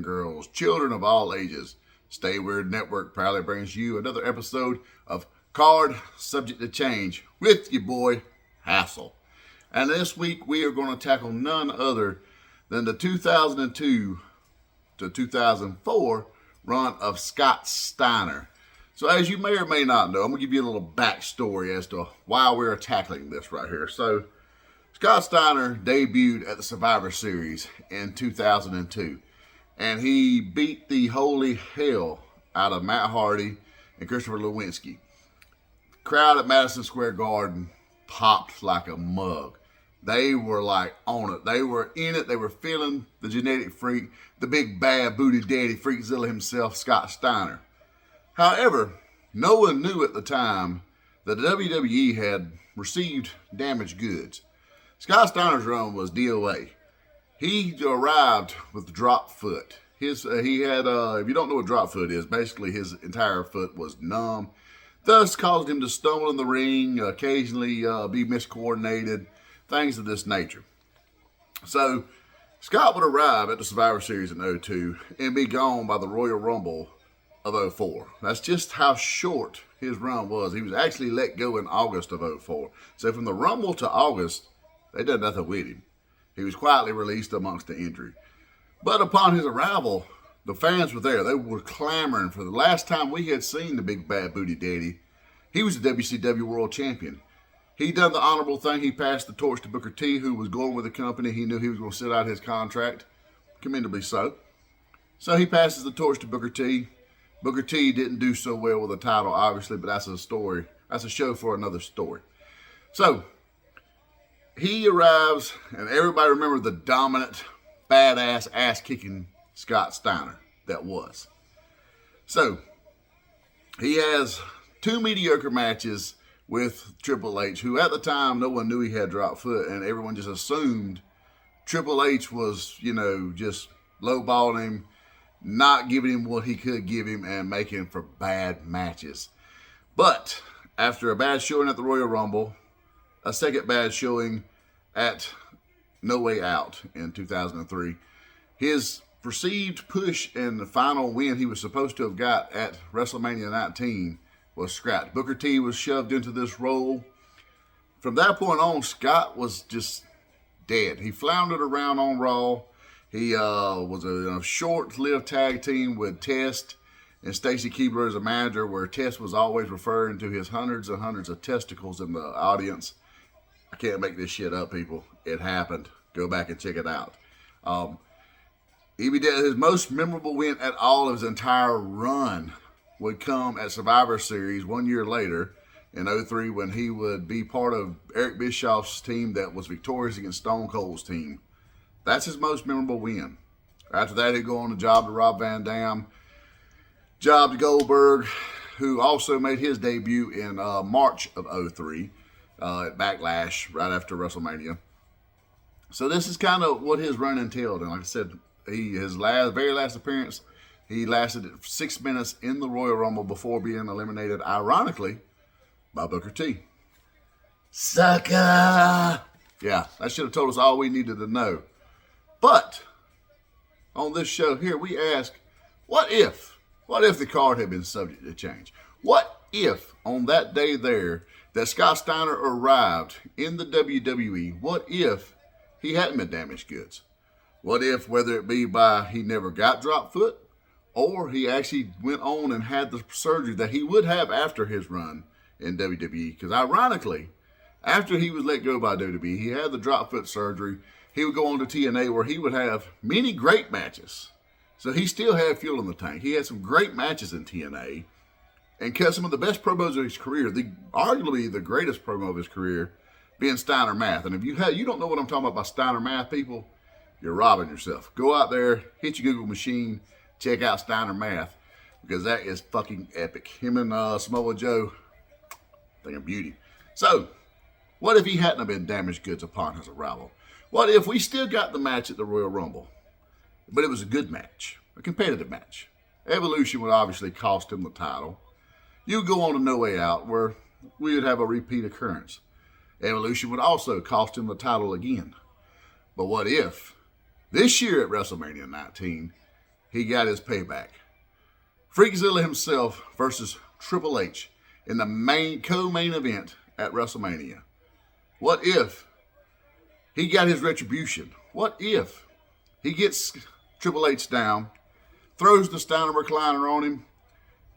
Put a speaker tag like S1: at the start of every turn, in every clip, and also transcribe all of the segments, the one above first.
S1: and girls, children of all ages. Stay Weird Network proudly brings you another episode of Card Subject to Change with your boy, Hassel. And this week we are going to tackle none other than the 2002 to 2004 run of Scott Steiner. So as you may or may not know, I'm going to give you a little backstory as to why we're tackling this right here. So Scott Steiner debuted at the Survivor Series in 2002, and he beat the holy hell out of Matt Hardy and Christopher Lewinsky. Crowd at Madison Square Garden popped like a mug. They were like on it. They were in it. They were feeling the genetic freak, the big bad booty daddy freakzilla himself, Scott Steiner. However, no one knew at the time that the WWE had received damaged goods. Scott Steiner's run was DOA. He arrived with drop foot. He had, if you don't know what drop foot is, basically his entire foot was numb, thus caused him to stumble in the ring, occasionally be miscoordinated, things of this nature. So Scott would arrive at the Survivor Series in 2002 and be gone by the Royal Rumble of 2004. That's just how short his run was. He was actually let go in August of 2004. So from the Rumble to August, they did nothing with him. He was quietly released amongst the injury. But upon his arrival, the fans were there. They were clamoring for the last time we had seen the big bad booty daddy. He was the WCW World Champion. He done the honorable thing. He passed the torch to Booker T, who was going with the company. He knew he was going to sit out his contract. Commendably so. So he passes the torch to Booker T. Booker T didn't do so well with the title, obviously, but that's a story. That's a show for another story. So he arrives, and everybody remember the dominant, badass, ass-kicking Scott Steiner that was. So he has two mediocre matches with Triple H, who at the time no one knew he had drop foot, and everyone just assumed Triple H was, just lowballing him, not giving him what he could give him, and making for bad matches. But after a bad showing at the Royal Rumble, a second bad showing at No Way Out in 2003, his perceived push and the final win he was supposed to have got at WrestleMania 19 was scrapped. Booker T was shoved into this role. From that point on, Scott was just dead. He floundered around on Raw. He was a short-lived tag team with Test and Stacy Keibler as a manager, where Test was always referring to his hundreds and hundreds of testicles in the audience. I can't make this shit up, people. It happened. Go back and check it out. His most memorable win at all of his entire run would come at Survivor Series 1 year later in 2003, when he would be part of Eric Bischoff's team that was victorious against Stone Cold's team. That's his most memorable win. After that, he'd go on the job to Rob Van Dam, job to Goldberg, who also made his debut in March of 2003 at Backlash right after WrestleMania. So this is kind of what his run entailed. And like I said, his very last appearance, he lasted 6 minutes in the Royal Rumble before being eliminated, ironically, by Booker T. Sucker! Yeah, that should have told us all we needed to know. But on this show here, we ask, what if the card had been subject to change? What if on that day there that Scott Steiner arrived in the WWE, what if he hadn't been damaged goods? What if, whether it be by he never got drop foot, or he actually went on and had the surgery that he would have after his run in WWE? Because ironically, after he was let go by WWE, he had the drop foot surgery. He would go on to TNA, where he would have many great matches. So he still had fuel in the tank. He had some great matches in TNA and cut some of the best promos of his career, arguably the greatest promo of his career, being Steiner Math. And if you don't know what I'm talking about by Steiner Math, people, you're robbing yourself. Go out there, hit your Google machine, check out Steiner Math, because that is fucking epic. Him and Samoa Joe, thing of beauty. So, what if he hadn't have been damaged goods upon his arrival? What if we still got the match at the Royal Rumble, but it was a good match, a competitive match? Evolution would obviously cost him the title. You go on to No Way Out, where we would have a repeat occurrence. Evolution would also cost him the title again. But what if this year at WrestleMania 19, he got his payback. Freakzilla himself versus Triple H in the co-main event at WrestleMania. What if he got his retribution? What if he gets Triple H down, throws the Steiner recliner on him,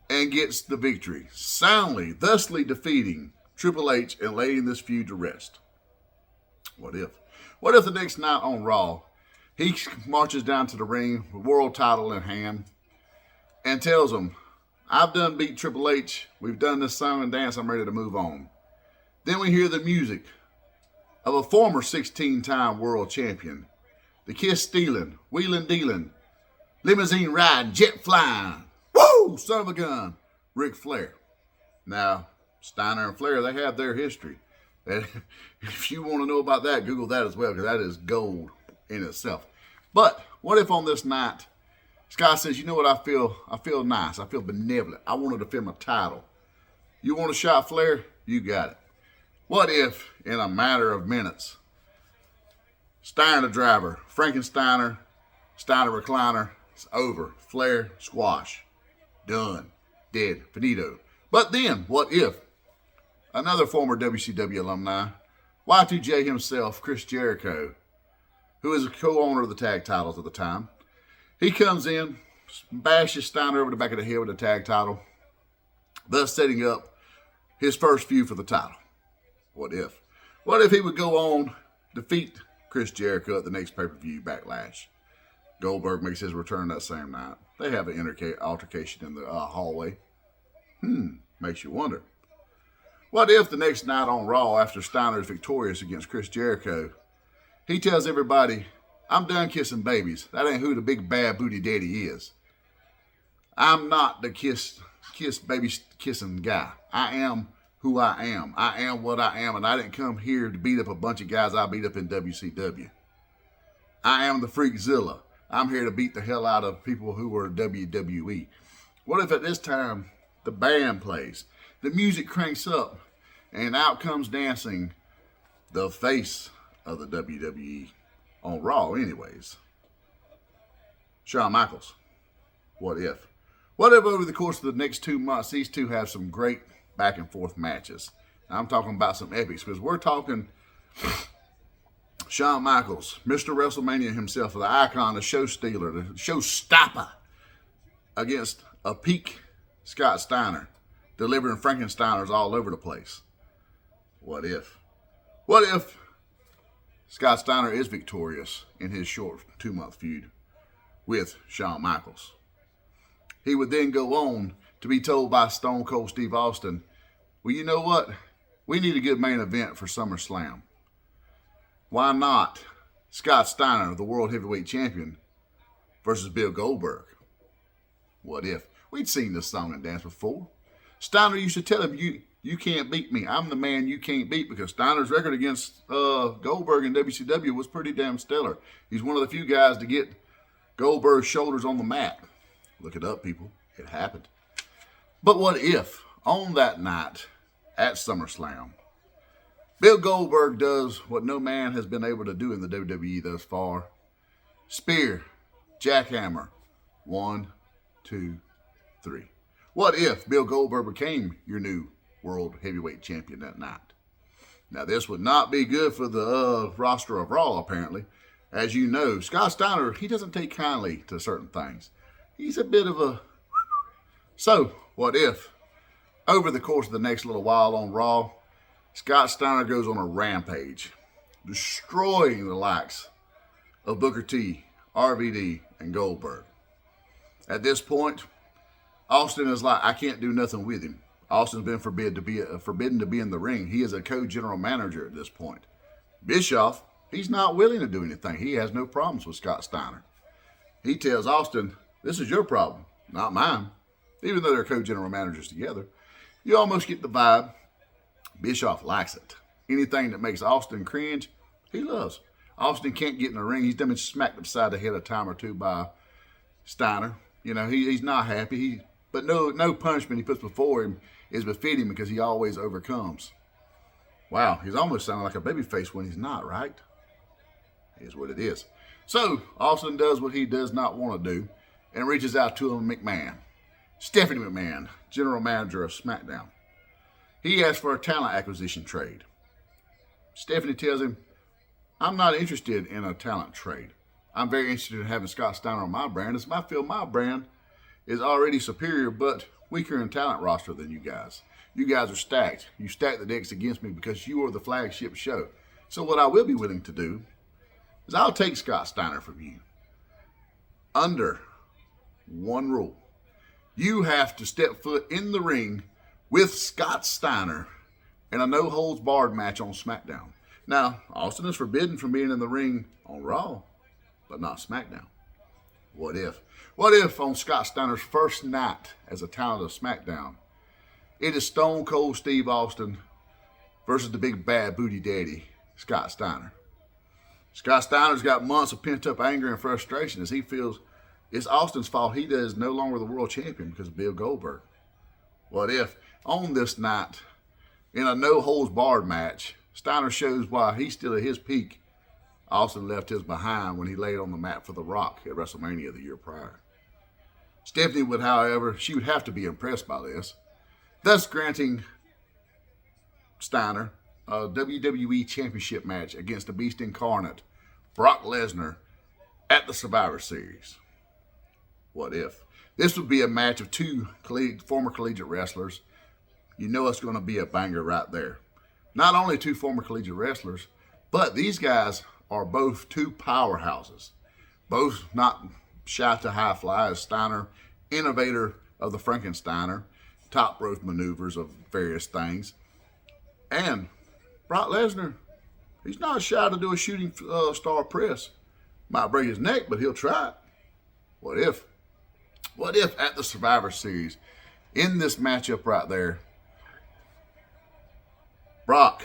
S1: and gets the victory, soundly, thusly defeating Triple H and laying this feud to rest? What if? What if the next night on Raw, he marches down to the ring with world title in hand and tells them, I've done beat Triple H, we've done this song and dance, I'm ready to move on. Then we hear the music of a former 16-time world champion, the kiss stealing, wheeling dealing, limousine riding, jet flying, woo, son of a gun, Ric Flair. Now, Steiner and Flair, they have their history. If you want to know about that, Google that as well, because that is gold in itself. But what if on this night, Scott says, you know what, I feel nice, I feel benevolent, I want to defend my title. You want a shot, Flair? You got it. What if, in a matter of minutes, Steiner the driver, Frankensteiner, Steiner recliner, it's over. Flair, squash. Done. Dead. Finito. But then, what if another former WCW alumni, Y2J himself, Chris Jericho, who is a co-owner of the tag titles at the time, he comes in, bashes Steiner over the back of the head with the tag title, thus setting up his first feud for the title. What if? What if he would go on, defeat Chris Jericho at the next pay-per-view Backlash? Goldberg makes his return that same night. They have an altercation in the hallway. Makes you wonder. What if the next night on Raw, after Steiner is victorious against Chris Jericho, he tells everybody, I'm done kissing babies. That ain't who the big bad booty daddy is. I'm not the kiss baby kissing guy. I am who I am. I am what I am, and I didn't come here to beat up a bunch of guys I beat up in WCW. I am the Freakzilla. I'm here to beat the hell out of people who were WWE. What if at this time the band plays, the music cranks up, and out comes dancing the face of the WWE on Raw anyways, Shawn Michaels? What if? What if over the course of the next 2 months, these two have some great back and forth matches? I'm talking about some epics, because we're talking Shawn Michaels, Mr. WrestleMania himself, the icon, the show stealer, the showstopper, against a peak Scott Steiner, delivering Frankensteiners all over the place. What if? What if Scott Steiner is victorious in his short 2-month feud with Shawn Michaels? He would then go on to be told by Stone Cold Steve Austin, well, you know what? We need a good main event for SummerSlam. Why not Scott Steiner, the World Heavyweight Champion, versus Bill Goldberg? What if? We'd seen this song and dance before. Steiner used to tell him, you can't beat me. I'm the man you can't beat, because Steiner's record against Goldberg in WCW was pretty damn stellar. He's one of the few guys to get Goldberg's shoulders on the mat. Look it up, people. It happened. But what if, on that night at SummerSlam, Bill Goldberg does what no man has been able to do in the WWE thus far? Spear, jackhammer, 1, 2, 3. What if Bill Goldberg became your new World Heavyweight Champion that night? Now, this would not be good for the roster of Raw, apparently. As you know, Scott Steiner, he doesn't take kindly to certain things. He's a bit of a... So, what if, over the course of the next little while on Raw, Scott Steiner goes on a rampage, destroying the likes of Booker T, RVD, and Goldberg. At this point, Austin is like, I can't do nothing with him. Austin's been forbidden to be in the ring. He is a co-general manager at this point. Bischoff, he's not willing to do anything. He has no problems with Scott Steiner. He tells Austin, this is your problem, not mine. Even though they're co-general managers together, you almost get the vibe Bischoff likes it. Anything that makes Austin cringe, he loves. Austin can't get in the ring. He's been smacked upside the head a time or two by Steiner. You know, he's not happy. But no punishment he puts before him is befitting, because he always overcomes. Wow, he's almost sounding like a babyface when he's not, right? It is what it is. So, Austin does what he does not want to do, and reaches out to Stephanie McMahon, general manager of SmackDown. He asks for a talent acquisition trade. Stephanie tells him, I'm not interested in a talent trade. I'm very interested in having Scott Steiner on my brand, as I feel my brand is already superior but weaker in talent roster than you guys. You guys are stacked. You stack the decks against me because you are the flagship show. So what I will be willing to do is I'll take Scott Steiner from you. Under one rule. You have to step foot in the ring with Scott Steiner in a no-holds-barred match on SmackDown. Now, Austin is forbidden from being in the ring on Raw, but not SmackDown. What if? What if on Scott Steiner's first night as a talent of SmackDown, it is Stone Cold Steve Austin versus the big bad booty daddy, Scott Steiner? Scott Steiner's got months of pent-up anger and frustration as he feels it's Austin's fault he is no longer the world champion because of Bill Goldberg. What if on this night, in a no-holds-barred match, Steiner shows why he's still at his peak. Austin left his behind when he laid on the mat for The Rock at WrestleMania the year prior. Stephanie would, however, she would have to be impressed by this, thus granting Steiner a WWE Championship match against the Beast Incarnate, Brock Lesnar, at the Survivor Series. What if? This would be a match of two former collegiate wrestlers. You know it's going to be a banger right there. Not only two former collegiate wrestlers, but these guys are both two powerhouses. Both not shy to high fly, as Steiner, innovator of the Frankensteiner, top rope maneuvers of various things. And Brock Lesnar, he's not shy to do a shooting star press. Might break his neck, but he'll try it. What if? What if at the Survivor Series, in this matchup right there, Brock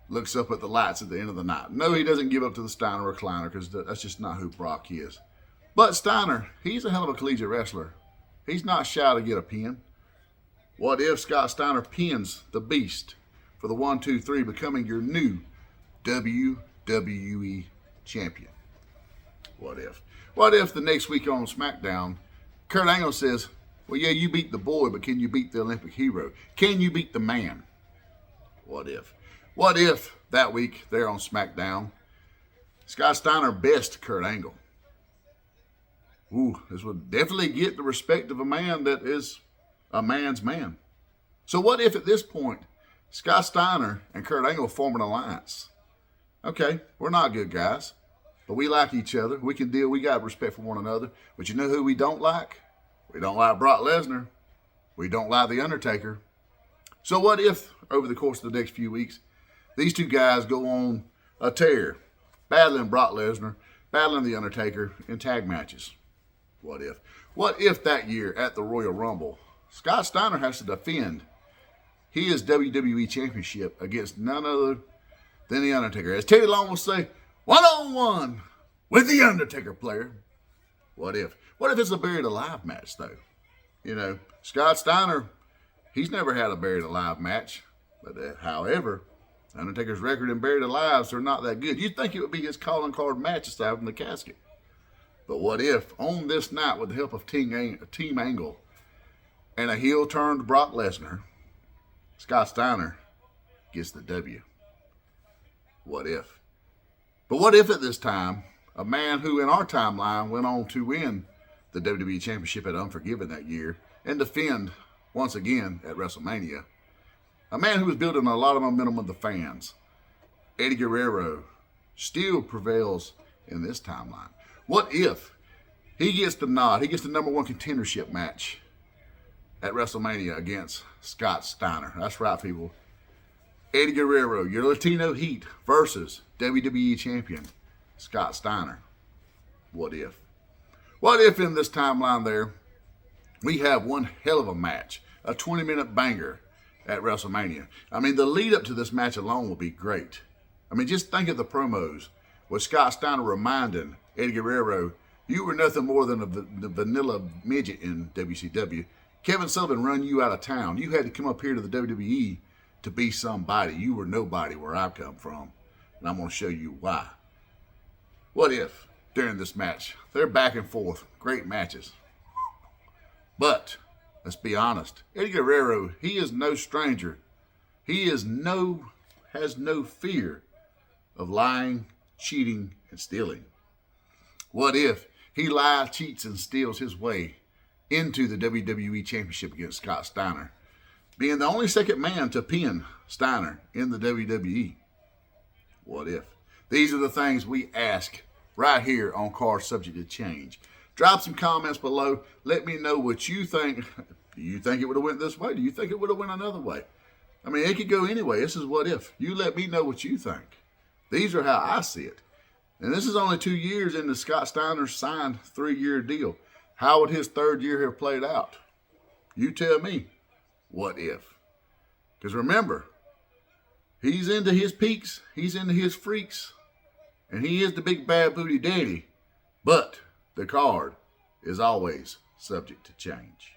S1: looks up at the lights at the end of the night. No, he doesn't give up to the Steiner recliner because that's just not who Brock is. But Steiner, he's a hell of a collegiate wrestler. He's not shy to get a pin. What if Scott Steiner pins the Beast for the 1, 2, 3, becoming your new WWE champion? What if? What if the next week on SmackDown, Kurt Angle says, well, yeah, you beat the boy, but can you beat the Olympic hero? Can you beat the man? What if? What if that week there on SmackDown, Scott Steiner best Kurt Angle? Ooh, this would definitely get the respect of a man that is a man's man. So what if at this point, Scott Steiner and Kurt Angle form an alliance? Okay, we're not good guys, but we like each other. We can deal. We got respect for one another. But you know who we don't like? We don't like Brock Lesnar. We don't like The Undertaker. So what if, over the course of the next few weeks, these two guys go on a tear, battling Brock Lesnar, battling The Undertaker in tag matches? What if? What if that year at the Royal Rumble, Scott Steiner has to defend his WWE Championship against none other than The Undertaker? As Teddy Long will say, one-on-one with The Undertaker, player. What if? What if it's a buried alive match, though? You know, Scott Steiner, he's never had a buried alive match. But however, Undertaker's record in buried alives are not that good. You'd think it would be his calling card match aside from the casket. But what if, on this night, with the help of Team Angle and a heel-turned Brock Lesnar, Scott Steiner gets the W? What if? But what if at this time, a man who in our timeline went on to win the WWE Championship at Unforgiven that year and defend once again at WrestleMania, a man who was building a lot of momentum with the fans, Eddie Guerrero, still prevails in this timeline? What if he gets the nod, he gets the number one contendership match at WrestleMania against Scott Steiner? That's right, people. Eddie Guerrero, your Latino Heat versus WWE Champion Scott Steiner. What if? What if in this timeline there, we have one hell of a match, a 20-minute banger at WrestleMania? I mean, the lead up to this match alone will be great. I mean, just think of the promos with Scott Steiner reminding Eddie Guerrero, you were nothing more than the vanilla midget in WCW. Kevin Sullivan run you out of town. You had to come up here to the WWE to be somebody. You were nobody where I come from, and I'm going to show you why. What if, during this match, they're back and forth, great matches, But let's be honest, Eddie Guerrero, he is no stranger. He has no fear of lying, cheating, and stealing. What if he lies, cheats, and steals his way into the WWE Championship against Scott Steiner, being the only second man to pin Steiner in the WWE? What if? These are the things we ask right here on Card Subject to Change. Drop some comments below. Let me know what you think. Do you think it would have went this way? Do you think it would have went another way? I mean, it could go anyway. This is what if. You let me know what you think. These are how I see it. And this is only 2 years into Scott Steiner's signed 3-year deal. How would his third year have played out? You tell me. What if? Because remember, he's into his peaks, he's into his freaks, and he is the big bad booty daddy. But the card is always subject to change.